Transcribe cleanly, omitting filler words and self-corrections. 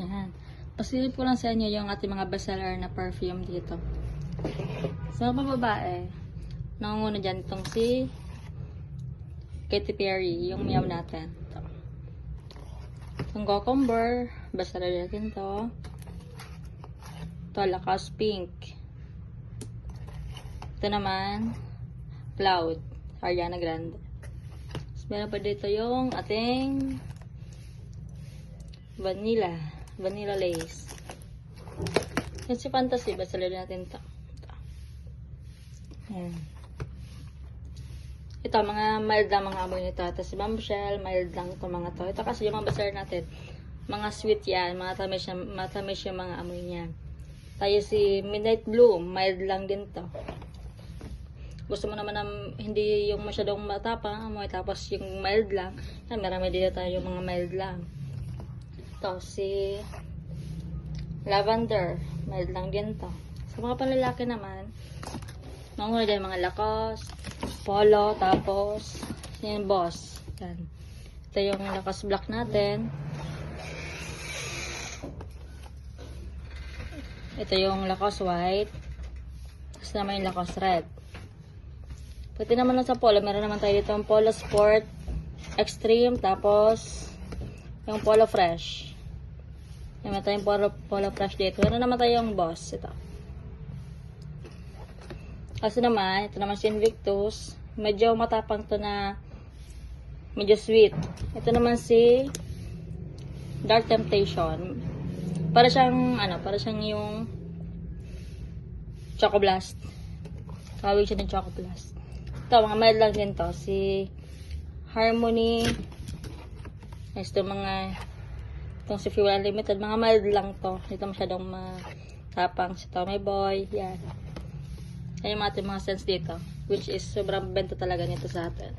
Yan. Pasilip ko lang sa inyo yung ating mga bestseller na perfume dito. Sa mga babae, nangunguna dyan itong si Katy Perry, yung meow natin. Ito. Itong Cucumber, bestseller natin to. Ito, Lacoste Pink. Ito naman, Cloud, Ariana Grande. Tapos meron pa dito yung ating Vanilla Lace. Yan si Fantasy, bestseller natin to. Ayan. Ito, mga mild lang mga amoy nito. Tapos si Bombshell, mild lang ito mga to. Ito kasi yung mga bestseller natin, mga sweet yan, matamis yung mga amoy niya. Tayo si Midnight Bloom, mild lang din to. Gusto mo naman na hindi yung masyadong matapang amoy, tapos yung mild lang. Yan, marami dito tayo yung mga mild lang. Ito, si Lavender, mild lang din to. Sa mga panlalaki naman, mga dyan mga Lacoste, Polo, tapos yung Boss. Yan. Ito yung Lacoste Black natin. Ito yung Lacoste White. Tapos naman yung Lacoste Red. Pati naman sa Polo, meron naman tayo dito yung Polo Sport Extreme, tapos yung Polo Fresh. Meron tayong Polo Fresh dito. Meron naman tayo yung Boss. Ito. Kasi naman, ito naman si Invictus. Medyo matapang to na medyo sweet. Ito naman si Dark Temptation. Para siyang yung Choco Blast. Tawag siya ng Choco Blast. Ito, mga mild lang din to. Si Harmony. Ito itong si Fuel Unlimited. Mga mild lang to. Ito masyadong matapang. Si Tommy Boy. Yan. Yan yung ating mga scents dito. Which is sobrang benta talaga nito sa atin.